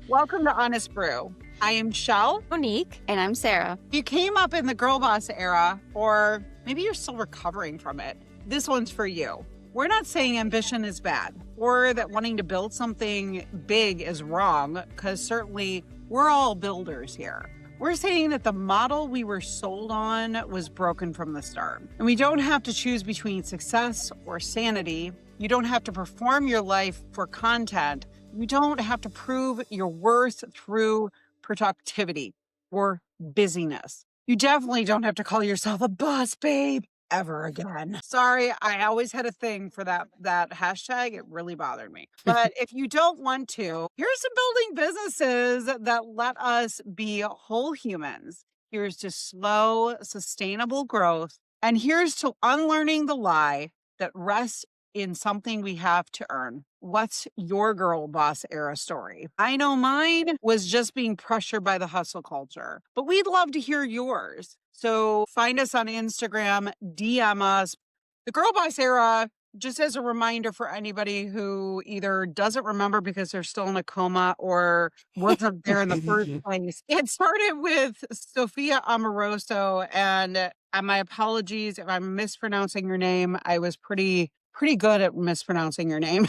Welcome to Honest Brew. I am Cheale. Monique. And I'm Sarah. You came up in the girl boss era, or maybe you're still recovering from it. This one's for you. We're not saying ambition is bad or that wanting to build something big is wrong, because certainly we're all builders here. We're saying that the model we were sold on was broken from the start. And we don't have to choose between success or sanity. You don't have to perform your life for content. You don't have to prove your worth through productivity or busyness. You definitely don't have to call yourself a boss babe ever again. Sorry, I always had a thing for that hashtag. It really bothered me. But if you don't want to, here's to building businesses that let us be whole humans. Here's to slow, sustainable growth. And here's to unlearning the lie that rests in something we have to earn. What's your girl boss era story? I know mine was just being pressured by the hustle culture, but we'd love to hear yours. So find us on Instagram, DM us. The girl boss era, just as a reminder for anybody who either doesn't remember because they're still in a coma or wasn't there in the first place. It started with Sophia Amoruso, and my apologies if I'm mispronouncing your name. I was pretty good at mispronouncing your name.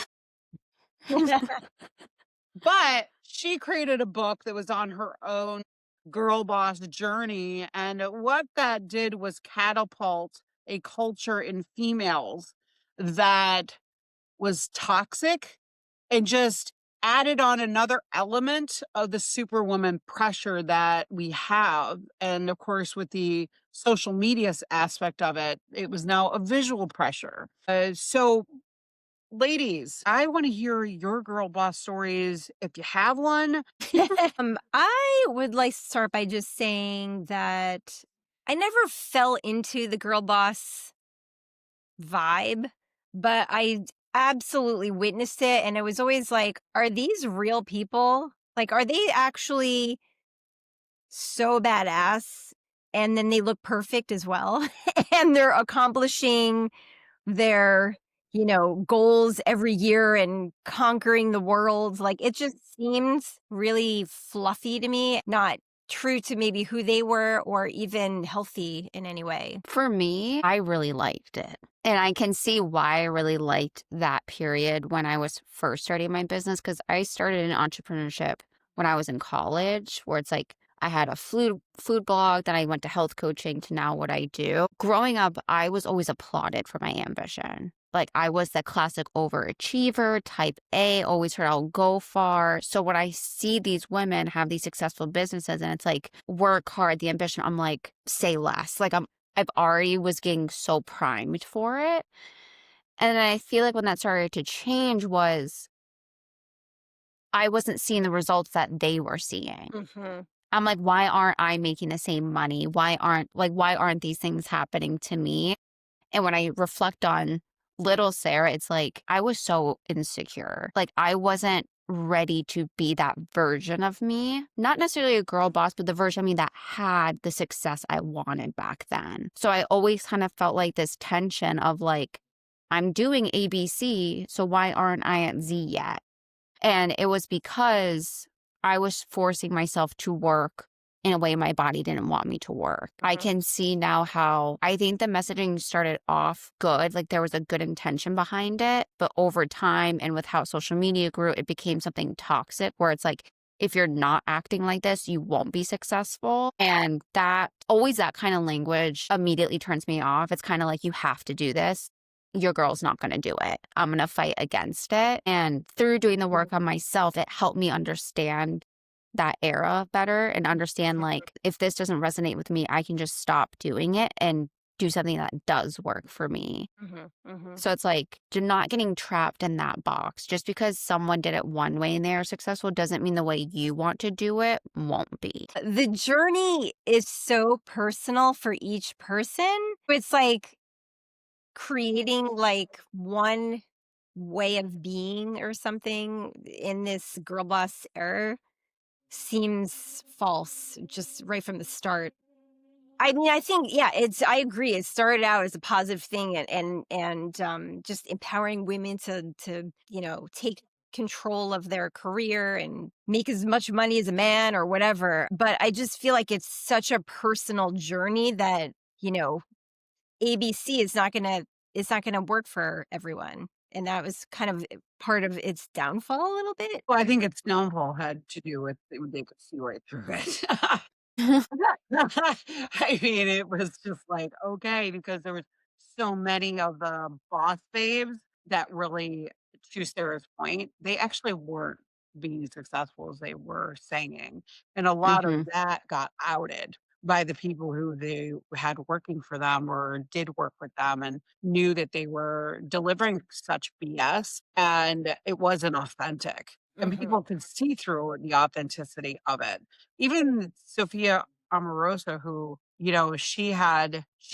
But she created a book that was on her own girl boss journey. And what that did was catapult a culture in females that was toxic and just added on another element of the superwoman pressure that we have. And of course, with the social media aspect of it, it was now a visual pressure. So ladies, I want to hear your girl boss stories if you have one. I would like to start by just saying that I never fell into the girl boss vibe, but I absolutely witnessed it. And it was always like, are these real people? Like, are they actually so badass? And then they look perfect as well. And they're accomplishing their, goals every year and conquering the world. Like, it just seems really fluffy to me, not true to maybe who they were or even healthy in any way. For me, I really liked it. And I can see why I really liked that period when I was first starting my business, because I started in entrepreneurship when I was in college, where it's like I had a food blog, then I went to health coaching to now what I do. Growing up, I was always applauded for my ambition. Like, I was the classic overachiever, type A, always heard I'll go far. So when I see these women have these successful businesses and it's like, work hard, the ambition, I'm like, say less. Like, I've already was getting so primed for it. And I feel like when that started to change was I wasn't seeing the results that they were seeing. Mm-hmm. I'm like, why aren't I making the same money? Why aren't these things happening to me? And when I reflect on little Sarah, it's like I was so insecure. Like, I wasn't ready to be that version of me. Not necessarily a girl boss, but the version of me that had the success I wanted back then. So I always kind of felt like this tension of like, I'm doing ABC, so why aren't I at Z yet? And it was because I was forcing myself to work in a way my body didn't want me to work. I can see now how I think the messaging started off good, like there was a good intention behind it, but over time and with how social media grew, it became something toxic where it's like, if you're not acting like this, you won't be successful. And that kind of language immediately turns me off. It's kind of like, you have to do this. Your girl's not going to do it. I'm going to fight against it. And through doing the work on myself, it helped me understand that era better and understand, like, if this doesn't resonate with me, I can just stop doing it and do something that does work for me. So it's like, you're not getting trapped in that box. Just because someone did it one way and they are successful doesn't mean the way you want to do it won't be. The journey is so personal for each person. It's like creating like one way of being or something in this girl boss era seems false just right from the start. I mean, I think, yeah, I agree. It started out as a positive thing and just empowering women to take control of their career and make as much money as a man or whatever. But I just feel like it's such a personal journey that, ABC is not going to, it's not going to work for everyone. And that was kind of part of its downfall a little bit. Well, I think its downfall had to do with they could see right through it. I mean, it was just like, okay, because there was so many of the boss babes that really, to Sarah's point, they actually weren't being successful as they were saying. And a lot of Hmm. that got outed by the people who they had working for them or did work with them and knew that they were delivering such BS and it wasn't authentic. And Mhm. people could see through the authenticity of it. Even Sophia Amoruso, who, she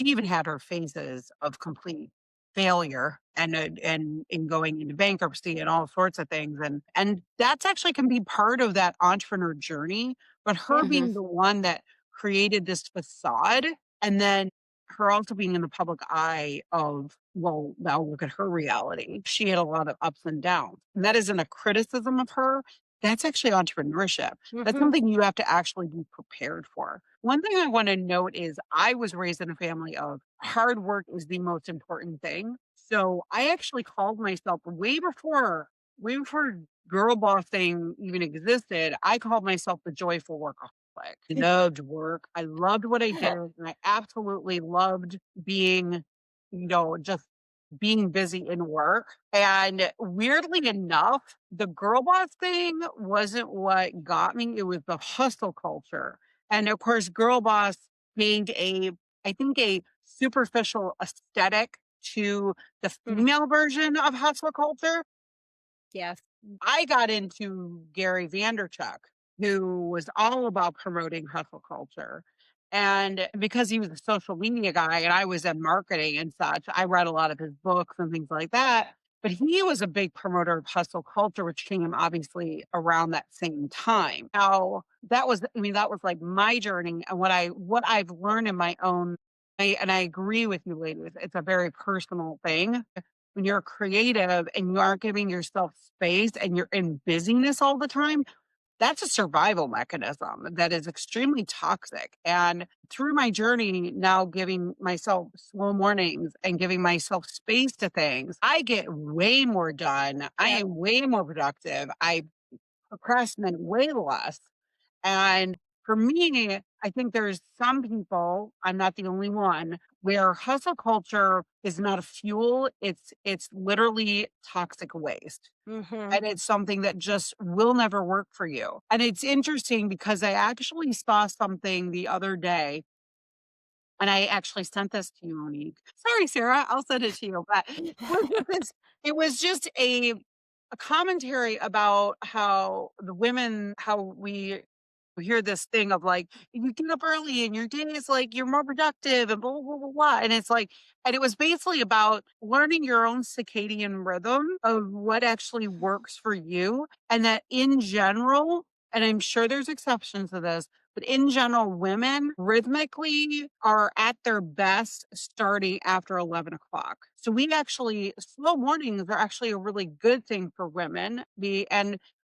even had her phases of complete failure and in going into bankruptcy and all sorts of things. And that's actually can be part of that entrepreneur journey. But her Yeah. Hmm. being the one that created this facade and then her also being in the public eye of, well, now look at her reality. She had a lot of ups and downs. And that isn't a criticism of her. That's actually entrepreneurship. That's Mhm. something you have to actually be prepared for. One thing I want to note is I was raised in a family of hard work is the most important thing. So I actually called myself way before girl boss thing even existed. I called myself the joyful workaholic. I loved work. I loved what I did. And I absolutely loved being, just being busy in work. And weirdly enough, the girl boss thing wasn't what got me. It was the hustle culture. And of course, girl boss gained I think, a superficial aesthetic to the Mm. female version of hustle culture. Yes. I got into Gary Vaynerchuk, who was all about promoting hustle culture. And because he was a social media guy and I was in marketing and such, I read a lot of his books and things like that. But he was a big promoter of hustle culture, which came obviously around that same time. Now that was like my journey and what I've learned in my own. And I agree with you, ladies. It's a very personal thing when you're creative and you aren't giving yourself space and you're in busyness all the time, that's a survival mechanism that is extremely toxic. And through my journey now giving myself slow mornings and giving myself space to things, I get way more done. I Yep. am way more productive. I procrastinate way less. And for me, I think there's some people, I'm not the only one, where hustle culture is not a fuel. It's literally toxic waste. Mhm. And it's something that just will never work for you. And it's interesting because I actually saw something the other day, and I actually sent this to you, Monique. Sorry, Sarah, I'll send it to you. But it was just a commentary about how the women, how we hear this thing of like, you get up early and your day is like you're more productive and blah, blah, blah, blah, blah. And it's like, and it was basically about learning your own circadian rhythm of what actually works for you. And that in general, and I'm sure there's exceptions to this, but in general, women rhythmically are at their best starting after 11 o'clock. So we actually, slow mornings are actually a really good thing for women.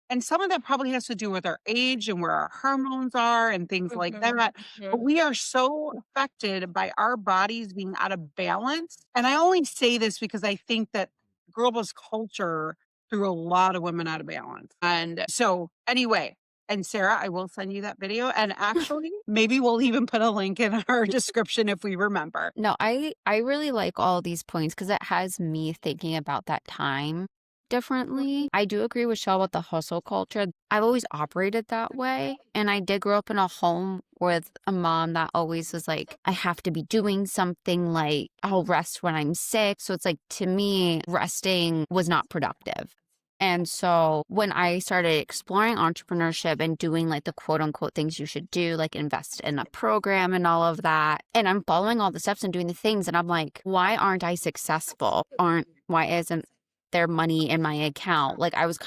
And some of that probably has to do with our age and where our hormones are and things like Mhm. that. But Mhm. we are so affected by our bodies being out of balance. And I only say this because I think that girl boss culture threw a lot of women out of balance. And so, anyway, and Sarah, I will send you that video. And actually, maybe we'll even put a link in our description if we remember. No, I really like all these points because it has me thinking about that time differently. I do agree with Shell about the hustle culture. I've always operated that way. And I did grow up in a home with a mom that always was like, I have to be doing something, like I'll rest when I'm sick. So it's like, to me, resting was not productive. And so when I started exploring entrepreneurship and doing like the quote unquote things you should do, like invest in a program and all of that, and I'm following all the steps and doing the things, and I'm like, why aren't I successful? Why isn't there money in my account? Like I was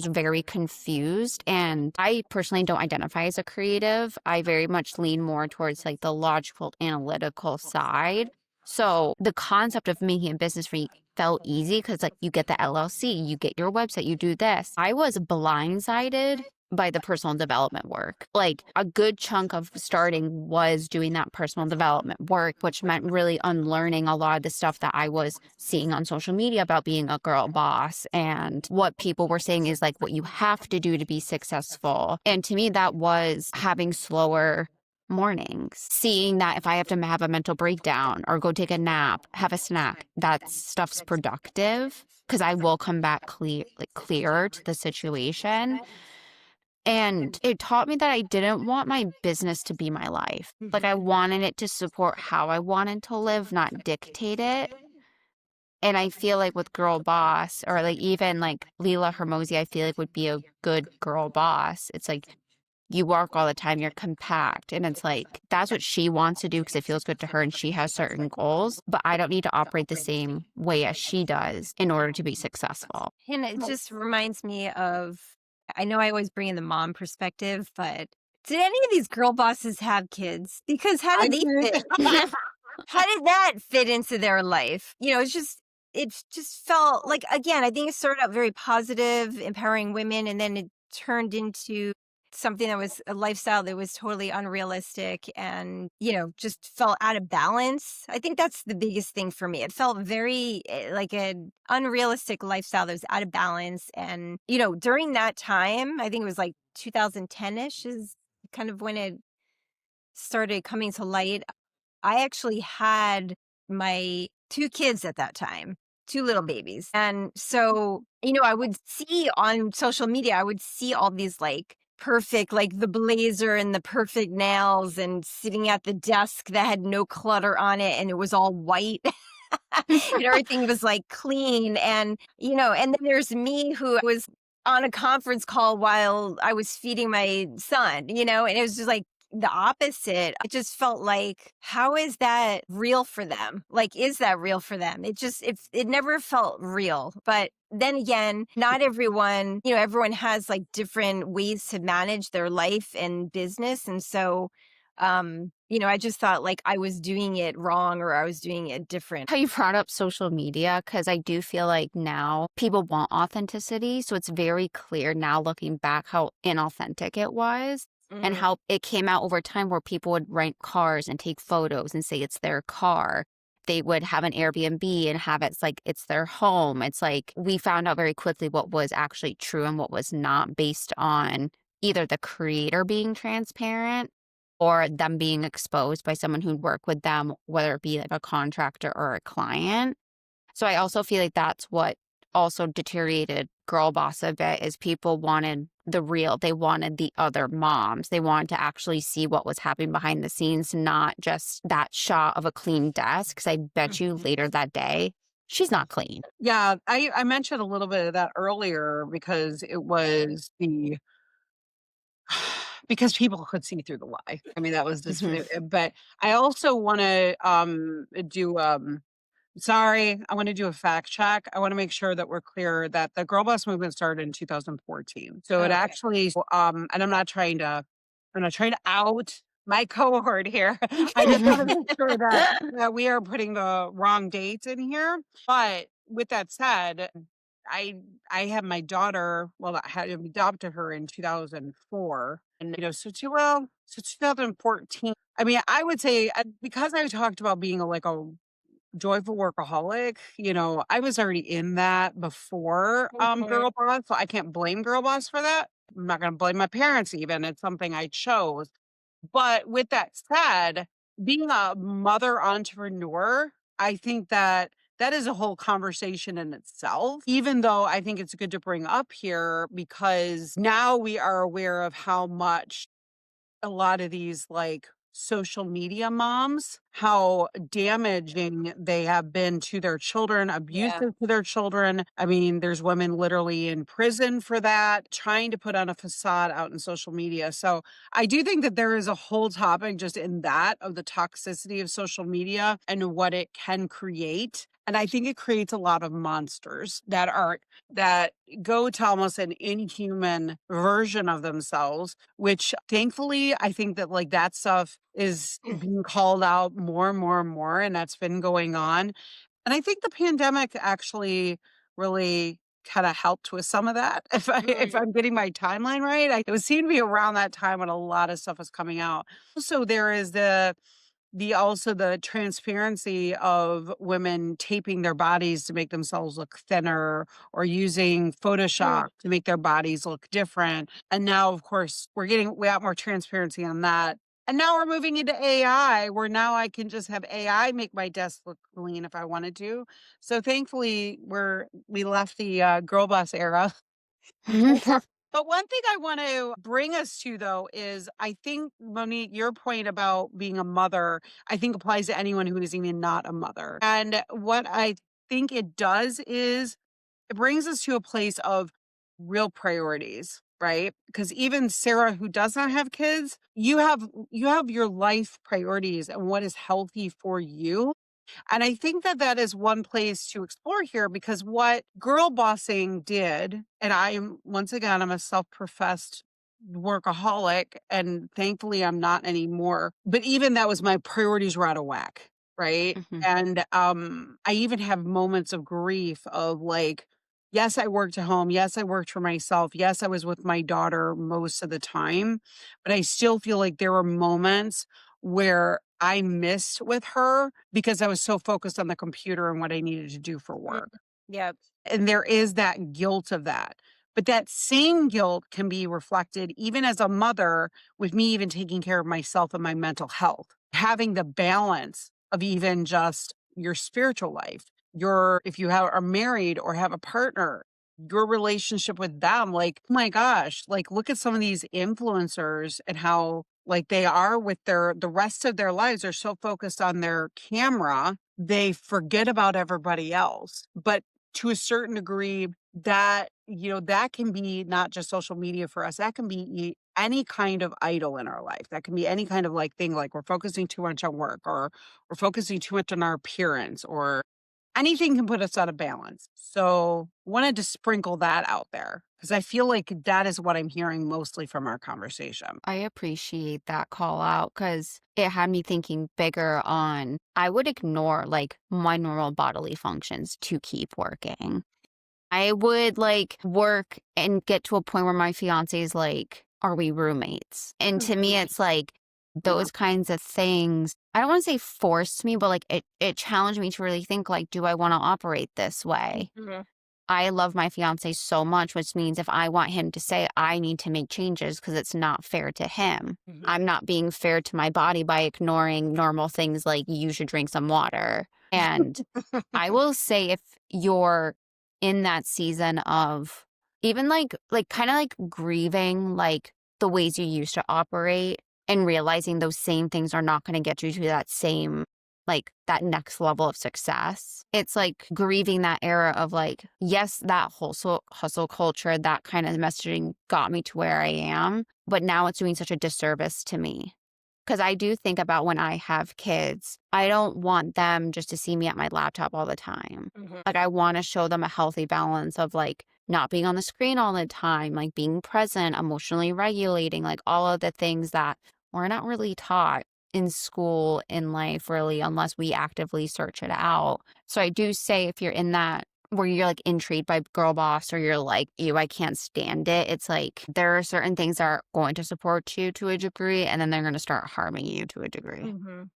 very confused. And I personally don't identify as a creative. I very much lean more towards like the logical, analytical side. So the concept of making a business for felt easy because like you get the LLC, you get your website, you do this. I was blindsided by the personal development work. Like a good chunk of starting was doing that personal development work, which meant really unlearning a lot of the stuff that I was seeing on social media about being a girl boss and what people were saying is like what you have to do to be successful. And to me, that was having slower mornings, seeing that if I have to have a mental breakdown or go take a nap, have a snack, that stuff's productive because I will come back clearer to the situation. And it taught me that I didn't want my business to be my life. Like I wanted it to support how I wanted to live, not dictate it. And I feel like with Girl Boss or like even like Leela Hermosi, I feel like would be a good girl boss. It's like you work all the time, you're compact. And it's like, that's what she wants to do because it feels good to her and she has certain goals. But I don't need to operate the same way as she does in order to be successful. And it just reminds me of, I know I always bring in the mom perspective, but did any of these girl bosses have kids? Because how did they fit? How did that fit into their life? You know, it just felt like, again, I think it started out very positive, empowering women, and then it turned into something that was a lifestyle that was totally unrealistic and, you know, just felt out of balance. I think that's the biggest thing for me. It felt very like an unrealistic lifestyle that was out of balance. And, you know, during that time, I think it was like 2010-ish is kind of when it started coming to light. I actually had my 2 kids at that time, 2 little babies. And so, you know, I would see on social media, I would see all these like perfect, like the blazer and the perfect nails and sitting at the desk that had no clutter on it and it was all white. And everything was like clean. And, you know, and then there's me who was on a conference call while I was feeding my son, you know, and it was just like the opposite. It just felt like, how is that real for them? Like, is that real for them? It never felt real. But then again, not everyone, you know, everyone has like different ways to manage their life and business. And so, you know, I just thought like I was doing it wrong or I was doing it different. How you brought up social media, because I do feel like now people want authenticity. So it's very clear now looking back how inauthentic it was. And how it came out over time where people would rent cars and take photos and say it's their car. They would have an Airbnb and have it's like it's their home. It's like we found out very quickly what was actually true and what was not based on either the creator being transparent or them being exposed by someone who'd work with them, whether it be like a contractor or a client. So I also feel like that's what also deteriorated Girl Boss a bit is people wanted the real. They wanted the other moms. They wanted to actually see what was happening behind the scenes, not just that shot of a clean desk. Because I bet you later that day, she's not clean. Yeah, I mentioned a little bit of that earlier because it was because people could see through the lie. I mean, that was just, but I also want to do sorry, I want to do a fact check. I want to make sure that we're clear that the girl boss movement started in 2014. So it actually, and I'm not trying to out my cohort here. I just want to make sure that we are putting the wrong dates in here. But with that said, I I had my daughter. Well, I had adopted her in 2004, and so 2014. I mean, I would say because I talked about being like a joyful workaholic, I was already in that before Girl Boss, so I can't blame Girl Boss for that. I'm not going to blame my parents even. It's something I chose. But with that said, being a mother entrepreneur, I think that that is a whole conversation in itself, even though I think it's good to bring up here because now we are aware of how much a lot of these like social media moms, how damaging they have been to their children, abusive to their children. I mean, there's women literally in prison for that, trying to put on a facade out in social media. So I do think that there is a whole topic just in that of the toxicity of social media and what it can create. And I think it creates a lot of monsters that go to almost an inhuman version of themselves, which thankfully I think that like that stuff is being called out more and more and more, and that's been going on. And I think the pandemic actually really kind of helped with some of that. If I'm getting my timeline right, it would seem to be around that time when a lot of stuff was coming out. So there is the transparency of women taping their bodies to make themselves look thinner or using Photoshop to make their bodies look different. And now, of course, we got more transparency on that. And now we're moving into AI, where now I can just have AI make my desk look clean if I wanted to. So thankfully, we left the girl boss era. But one thing I want to bring us to, though, is I think, Monique, your point about being a mother, I think applies to anyone who is even not a mother. And what I think it does is it brings us to a place of real priorities, right? Because even Sarah, who does not have kids, you have your life priorities and what is healthy for you. And I think that that is one place to explore here, because what girl bossing did, and once again, I'm a self professed workaholic, and thankfully I'm not anymore. But even that was my priorities were out of whack. Right. Mhm. And I even have moments of grief of like, yes, I worked at home. Yes, I worked for myself. Yes, I was with my daughter most of the time. But I still feel like there were moments where I missed with her because I was so focused on the computer and what I needed to do for Mm. work. Yep. And there is that guilt of that. But that same guilt can be reflected even as a mother, with me even taking care of myself and my mental health, having the balance of even just your spiritual life, if you are married or have a partner, your relationship with them. Like, oh my gosh, like look at some of these influencers and how like they are with the rest of their lives are so focused on their camera, they forget about everybody else. But to a certain degree, that can be not just social media for us, that can be any kind of idol in our life. That can be any kind of like thing, like we're focusing too much on work, or we're focusing too much on our appearance, or anything can put us out of balance. So wanted to sprinkle that out there because I feel like that is what I'm hearing mostly from our conversation. I appreciate that call out because it had me thinking bigger on I would ignore like my normal bodily functions to keep working. I would like work and get to a point where my fiance is like, are we roommates? And to me, it's like Yeah. those kinds of things. I don't want to say forced me, but like it challenged me to really think like, do I want to operate this way? Mhm. I love my fiance so much, which means if I want him to say I need to make changes because it's not fair to him. I'm not being fair to my body by ignoring normal things like you should drink some water. And I will say if you're in that season of even like kind of like grieving like the ways you used to operate and realizing those same things are not going to get you to that same like that next level of success. It's like grieving that era of like, yes, that hustle culture, that kind of messaging got me to where I am, but now it's doing such a disservice to me. Because I do think about when I have kids, I don't want them just to see me at my laptop all the time. Mhm. Like, I want to show them a healthy balance of like not being on the screen all the time, like being present, emotionally regulating, like all of the things that we're not really taught in school, in life, really, unless we actively search it out. So I do say if you're in that where you're like intrigued by girl boss or you're like, ew, I can't stand it. It's like there are certain things that are going to support you to a degree, and then they're going to start harming you to a degree. Mhm.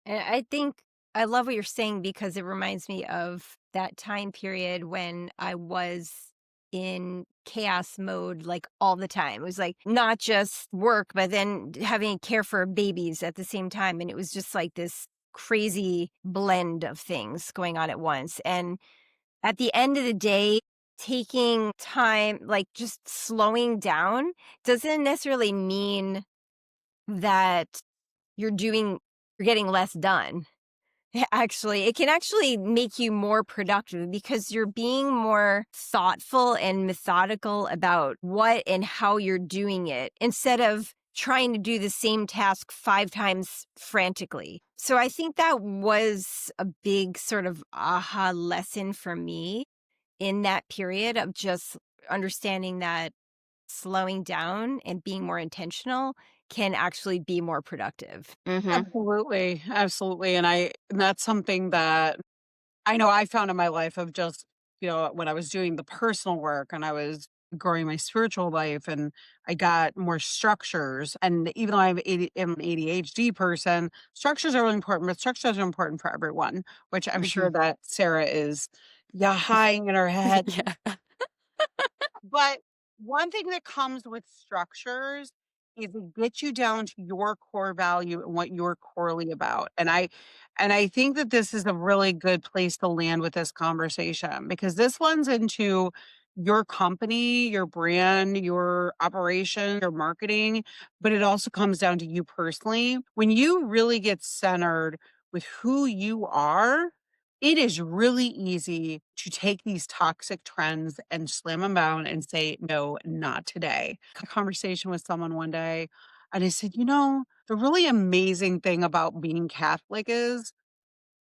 And I think I love what you're saying because it reminds me of that time period when I was in chaos mode like all the time. It was like not just work, but then having to care for babies at the same time. And it was just like this crazy blend of things going on at once. And at the end of the day, taking time, like just slowing down, doesn't necessarily mean that you're doing, you're getting less done. Actually, it can actually make you more productive because you're being more thoughtful and methodical about what and how you're doing it instead of trying to do the same task 5 times frantically. So I think that was a big sort of aha lesson for me in that period of just understanding that slowing down and being more intentional can actually be more productive. Mm-hmm. Absolutely. Absolutely. And that's something that I know I found in my life of just, when I was doing the personal work and I was growing my spiritual life and I got more structures. And even though am an ADHD person, structures are really important, but structures are important for everyone, which I'm sure Mhm. that Sarah is high in her head. Yeah. But one thing that comes with structures is it gets you down to your core value and what you're corely about. And I think that this is a really good place to land with this conversation because this lends into your company, your brand, your operation, your marketing, but it also comes down to you personally. When you really get centered with who you are, it is really easy to take these toxic trends and slam them down and say, no, not today. A conversation with someone one day, and I said, the really amazing thing about being Catholic is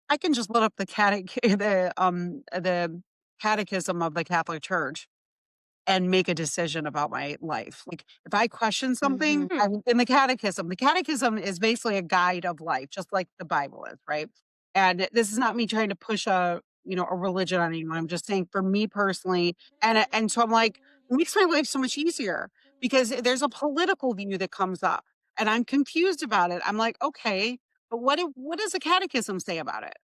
I can just look up the catechism of the Catholic Church and make a decision about my life. Like if I question something, Mhm. in the catechism is basically a guide of life, just like the Bible is, right? And this is not me trying to push a religion on anyone. I'm just saying for me personally, and so I'm like, it makes my life so much easier because there's a political view that comes up and I'm confused about it. I'm like, okay, but what does the catechism say about it?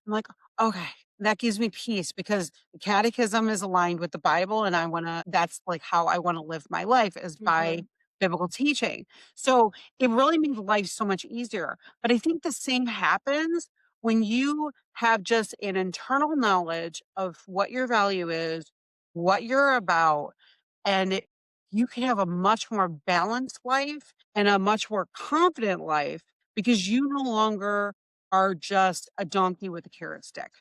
I'm like, okay, that gives me peace because the catechism is aligned with the Bible and that's like how I want to live my life is by Mhm. biblical teaching. So it really makes life so much easier. But I think the same happens when you have just an internal knowledge of what your value is, what you're about, and you can have a much more balanced life and a much more confident life because you no longer are just a donkey with a carrot stick.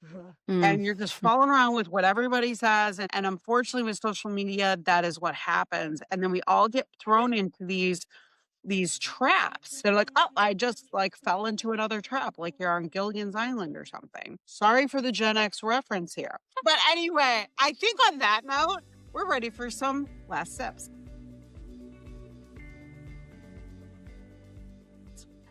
Mm. And you're just following around with what everybody says. And unfortunately, with social media, that is what happens. And then we all get thrown into these traps. They're like, oh, I just like fell into another trap, like you're on Gilligan's Island or something. Sorry for the Gen X reference here. But anyway, I think on that note, we're ready for some last sips.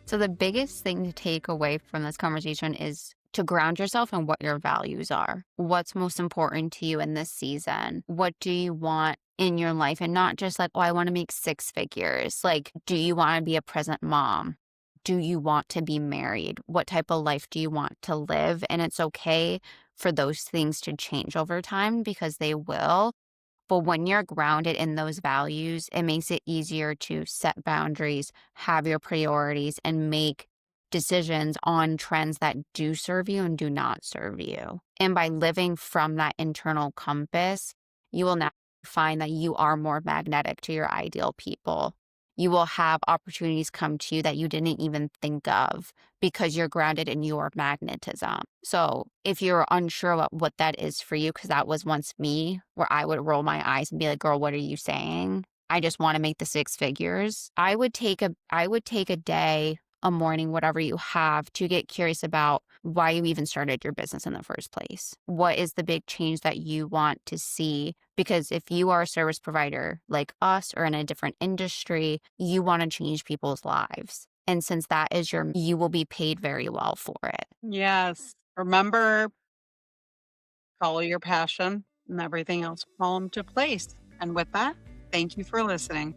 So the biggest thing to take away from this conversation is to ground yourself in what your values are. What's most important to you in this season? What do you want in your life? And not just like, oh, I want to make six figures. Like, do you want to be a present mom? Do you want to be married? What type of life do you want to live? And it's okay for those things to change over time because they will. But when you're grounded in those values, it makes it easier to set boundaries, have your priorities, and make decisions on trends that do serve you and do not serve you. And by living from that internal compass, you will now find that you are more magnetic to your ideal people. You will have opportunities come to you that you didn't even think of because you're grounded in your magnetism. So if you're unsure about what that is for you, because that was once me, where I would roll my eyes and be like, girl, what are you saying? I just want to make the six figures. I would take a day, a morning, whatever you have to get curious about why you even started your business in the first place. What is the big change that you want to see? Because if you are a service provider like us or in a different industry, you want to change people's lives. And since that is you will be paid very well for it. Yes. Remember, follow your passion and everything else will fall into place. And with that, thank you for listening.